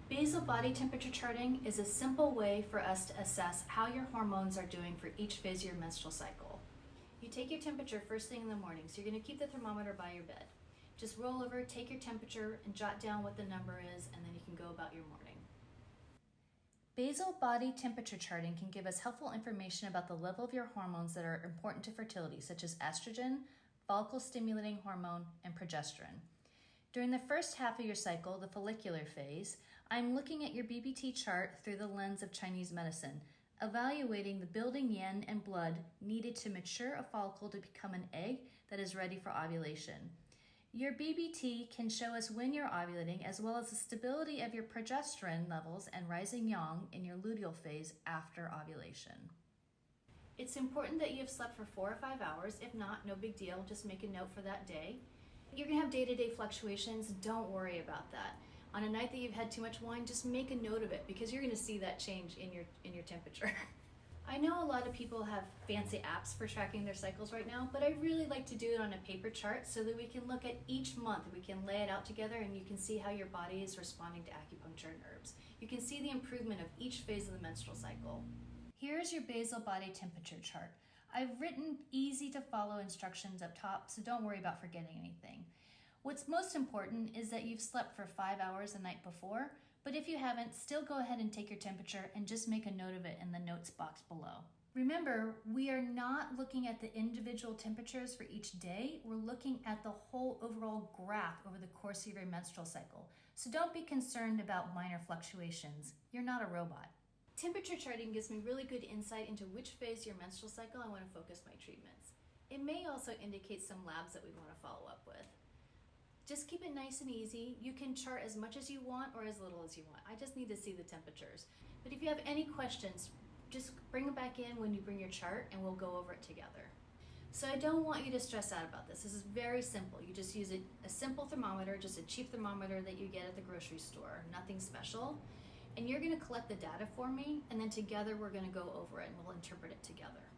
Basal body temperature charting is a simple way for us to assess how your hormones are doing for each phase of your menstrual cycle. You take your temperature first thing in the morning, so you're going to keep the thermometer by your bed. Just roll over, take your temperature, and jot down what the number is, and then you can go about your morning. Basal body temperature charting can give us helpful information about the level of your hormones that are important to fertility, such as estrogen, follicle-stimulating hormone, and progesterone. During the first half of your cycle, the follicular phase, I'm looking at your BBT chart through the lens of Chinese medicine, evaluating the building yin and blood needed to mature a follicle to become an egg that is ready for ovulation. Your BBT can show us when you're ovulating, as well as the stability of your progesterone levels and rising yang in your luteal phase after ovulation. It's important that you have slept for 4 or 5 hours. If not, no big deal. Just make a note for that day. You're going to have day-to-day fluctuations. Don't worry about that. On a night that you've had too much wine, just make a note of it, because you're going to see that change in your temperature. I know a lot of people have fancy apps for tracking their cycles right now, but I really like to do it on a paper chart so that we can look at each month. We can lay it out together and you can see how your body is responding to acupuncture and herbs. You can see the improvement of each phase of the menstrual cycle. Here's your basal body temperature chart. I've written easy to follow instructions up top, so don't worry about forgetting anything. What's most important is that you've slept for 5 hours the night before, but if you haven't, still go ahead and take your temperature and just make a note of it in the notes box below. Remember, we are not looking at the individual temperatures for each day. We're looking at the whole overall graph over the course of your menstrual cycle. So don't be concerned about minor fluctuations. You're not a robot. Temperature charting gives me really good insight into which phase of your menstrual cycle I want to focus my treatments. It may also indicate some labs that we want to follow up with. Just keep it nice and easy. You can chart as much as you want or as little as you want. I just need to see the temperatures. But if you have any questions, just bring it back in when you bring your chart and we'll go over it together. So I don't want you to stress out about this. This is very simple. You just use a simple thermometer, just a cheap thermometer that you get at the grocery store, nothing special. And you're going to collect the data for me, and then together we're going to go over it and we'll interpret it together.